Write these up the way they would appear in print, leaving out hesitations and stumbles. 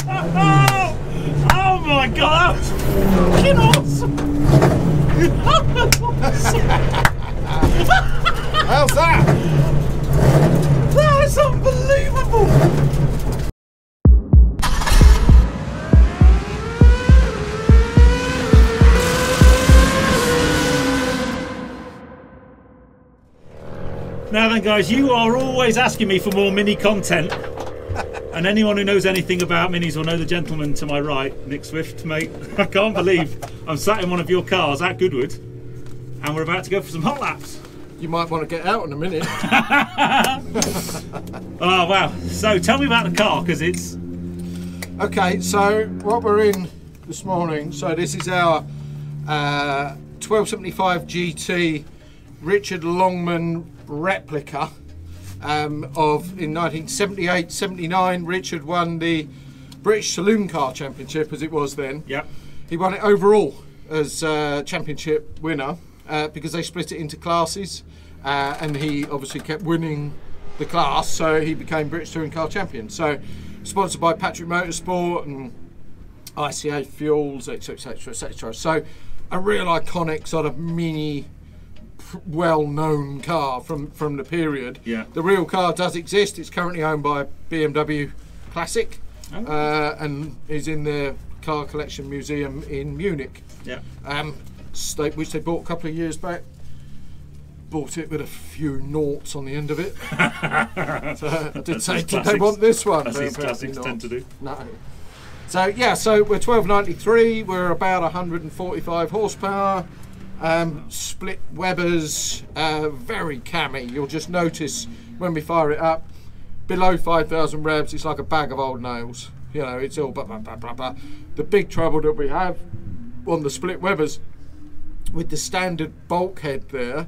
Oh my god, that was fucking awesome! How's that? That is unbelievable! Now then guys, you are always asking me for more mini content. And anyone who knows anything about minis will know the gentleman to my right, Nick Swift, mate. I can't believe I'm sat in one of your cars at Goodwood and we're about to go for some hot laps. You might want to get out in a minute. Oh wow, so tell me about the car, because it's... Okay, so what we're in this morning, so this is our 1275 GT Richard Longman replica. Of in 1978-79, Richard won the British Saloon Car Championship, as it was then. Yeah. He won it overall as championship winner because they split it into classes, and he obviously kept winning the class, so he became British Touring Car Champion. So, sponsored by Petrol Motorsport and ICA Fuels, etc., etc. So, a real iconic sort of mini, well-known car from the period. Yeah. The real car does exist. It's currently owned by BMW Classic, and is in the car collection museum in Munich. Yeah. Which they bought a couple of years back. Bought it with a few noughts on the end of it. So I did say, did they want this one? As these classics tend to do. No. So yeah, so we're 1293. We're about 145 horsepower. Split Webers, very cammy. You'll just notice when we fire it up, below 5,000 revs, it's like a bag of old nails. You know, it's all blah, blah, blah, blah, blah. The big trouble that we have on the Split Webers, with the standard bulkhead there,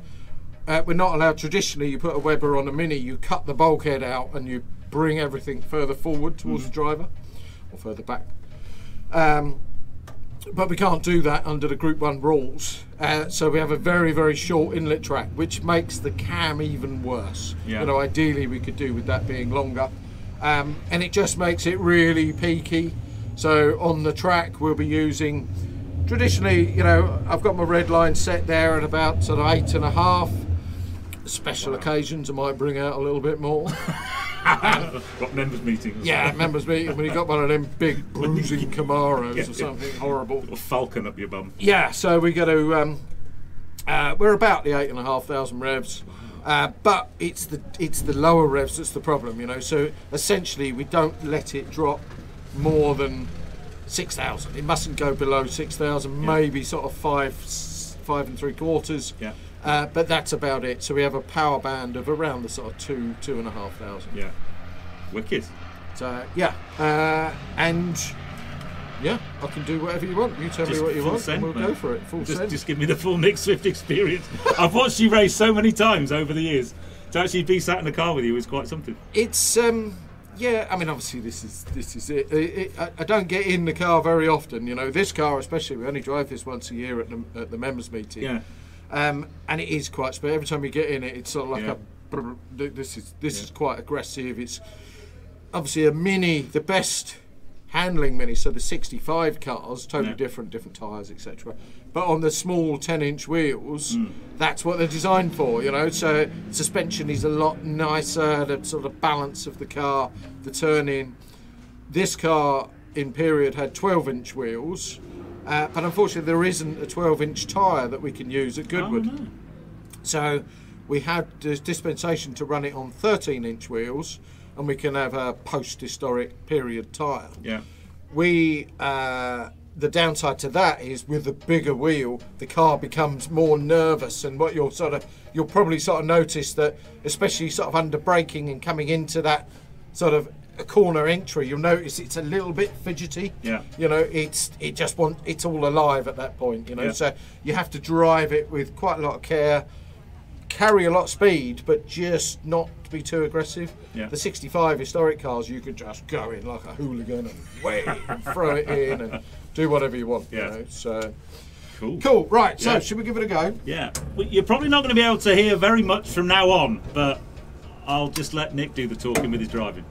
we're not allowed, traditionally, you put a Weber on a Mini, you cut the bulkhead out and you bring everything further forward towards the driver, or further back. But we can't do that under the Group 1 rules. So we have a very, very short inlet track, which makes the cam even worse. Yeah. You know, ideally we could do with that being longer. And it just makes it really peaky. So on the track we'll be using, traditionally, you know, I've got my red line set there at about sort of 8.5. Special occasions I might bring out a little bit more. Got members meetings. Yeah, members meeting when you got one of them big bruising Camaros or something horrible. A falcon up your bum. Yeah, so we got to. We're about the 8,500 revs, but it's the lower revs that's the problem, you know. So essentially, we don't let it drop more than 6,000. It mustn't go below 6,000. Yeah. Maybe sort of 5 3/4. Yeah. But that's about it. So we have a power band of around the sort of 2,500. Yeah. Wicked. So yeah, and yeah, I can do whatever you want. You tell me what you want, and we'll go for it. Full send. Just give me the full Nick Swift experience. I've watched you race so many times over the years. To actually be sat in the car with you is quite something. It's yeah. I mean, obviously this is it. I don't get in the car very often. You know, this car especially. We only drive this once a year at the members meeting. Yeah. And it is quite special. Every time you get in it, it's sort of like this is quite aggressive. It's obviously a Mini, the best handling Mini. So the 65 cars, totally different tyres, etc. But on the small 10-inch wheels, that's what they're designed for. You know, so suspension is a lot nicer. The sort of balance of the car, the turning. This car in period had 12-inch wheels. But unfortunately there isn't a 12-inch tyre that we can use at Goodwood. Oh, no. So we had this dispensation to run it on 13-inch wheels, and we can have a post-historic period tyre. Yeah. The downside to that is with the bigger wheel, the car becomes more nervous, and what you'll probably sort of notice that, especially sort of under braking and coming into that sort of a corner entry, you'll notice it's a little bit fidgety. Yeah. You know, it's all alive at that point, you know. Yeah. So you have to drive it with quite a lot of care, carry a lot of speed, but just not to be too aggressive. Yeah. The 65 historic cars, you could just go in like a hooligan and wait and throw it in and do whatever you want. Yeah. You know? So cool. Right. So Yeah. should we give it a go? Yeah. Well, you're probably not going to be able to hear very much from now on, but I'll just let Nick do the talking with his driving.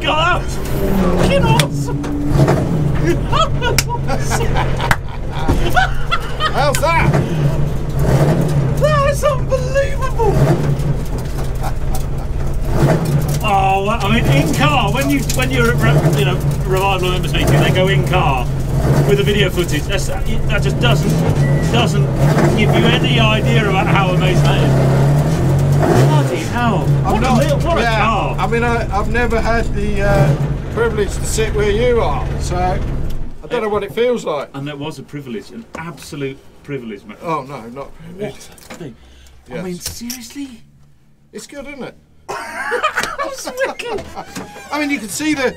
god, that was fucking awesome! How's that? That is unbelievable! Oh, I mean, in car, when you're at, you know, Revival members meeting, they go in car with the video footage. That just doesn't give you any idea about how amazing that is. Bloody hell! What a car! I mean, I've never had the privilege to sit where you are, so I don't know what it feels like. And that was a privilege, an absolute privilege, mate. Oh no, not What a thing! Yes. I mean, seriously. It's good, isn't it? That's wicked. I mean, you can see the.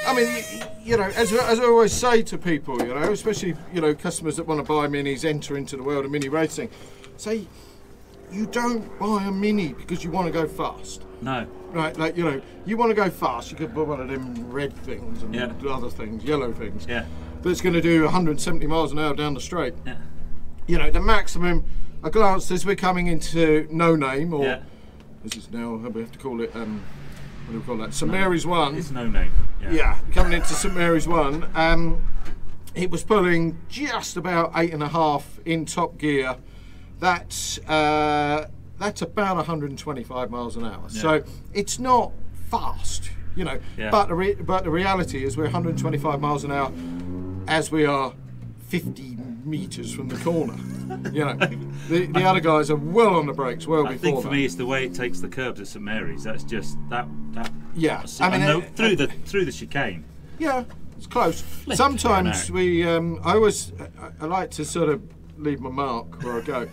I mean, you know, as I always say to people, you know, especially, you know, customers that want to buy minis, enter into the world of mini racing, say, you don't buy a mini because you want to go fast. No. Right, like, you know, you want to go fast, you could buy one of them red things and other things, yellow things. Yeah. That's going to do 170 miles an hour down the straight. Yeah. You know, the maximum, I glanced as we're coming into no name, or this is now, we have to call it, what do we call that? St Mary's 1. It's no name. Yeah, coming into St Mary's 1. It was pulling just about 8.5 in top gear. That's about 125 miles an hour. Yeah. So it's not fast, you know. Yeah. But the reality is we're 125 miles an hour as we are 50 metres from the corner. You know, the other guys are well on the brakes well before. I think for that. me, it's the way it takes the curbs at St Mary's. That's just that. Yeah, I mean, I mean, through the chicane. Yeah, it's close. Sometimes we, I like to sort of leave my mark where I go,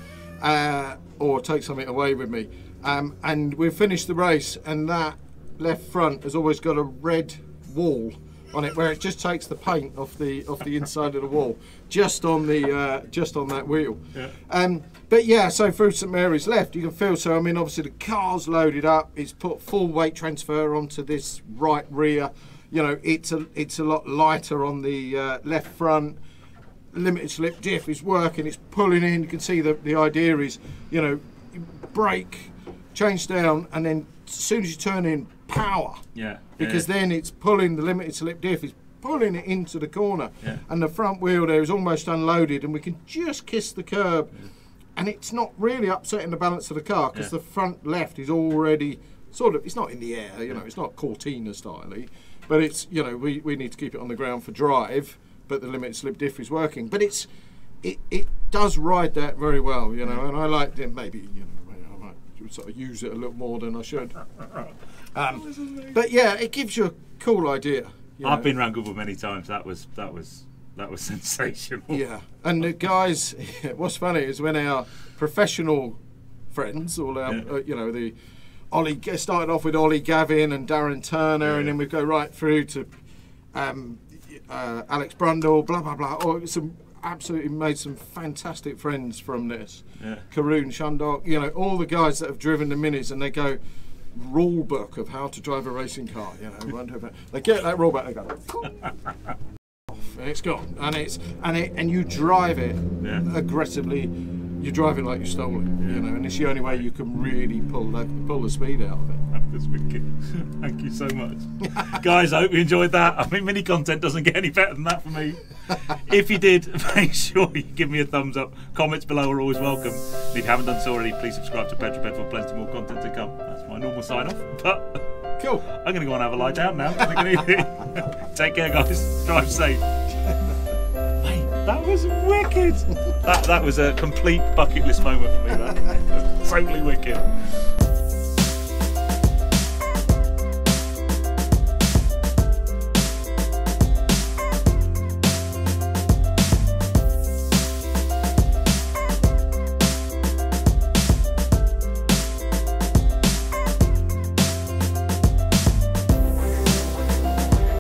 or take something away with me. And we've finished the race, and that left front has always got a red wall on it, where it just takes the paint off the inside of the wall, just on that wheel. Yeah. But yeah, so through St Mary's left, you can feel. So I mean, obviously the car's loaded up. It's put full weight transfer onto this right rear. You know, it's a lot lighter on the left front. Limited slip diff is working. It's pulling in. You can see the idea is, you know, brake, change down, and then as soon as you turn in, power. Yeah. Because then it's pulling the limited slip diff. Is pulling it into the corner, and the front wheel there is almost unloaded, and we can just kiss the curb. And it's not really upsetting the balance of the car because the front left is already sort of, it's not in the air, you know, it's not Cortina style-y, but it's, you know, we need to keep it on the ground for drive, but the limited slip diff is working. But it does ride that very well, you know, and I like it. Maybe, you know, I might sort of use it a little more than I should. But yeah, it gives you a cool idea. I've been around Goodwood many times. That was sensational. Yeah, and the guys, what's funny is when our professional friends, all our, you know, the Ollie started off with Ollie Gavin and Darren Turner, and then we go right through to Alex Brundle, blah blah blah. Oh, absolutely made some fantastic friends from this. Karoon Shundog, you know, all the guys that have driven the minis, and they go rule book of how to drive a racing car. You know, they get that rule book, they go. And it's gone, and you drive it aggressively. You drive it like you stole it, you know, and it's the only way you can really pull the speed out of it. That's wicked. Thank you so much, guys. I hope you enjoyed that. I mean, mini content doesn't get any better than that for me. If you did, make sure you give me a thumbs up. Comments below are always welcome. And if you haven't done so already, please subscribe to Petrol Ped for plenty more content to come. That's my normal sign off, but. Cool. I'm going to go and have a lie down now. Take care, guys. Drive safe. Mate, that was wicked. That was a complete bucket list moment for me. That was totally wicked.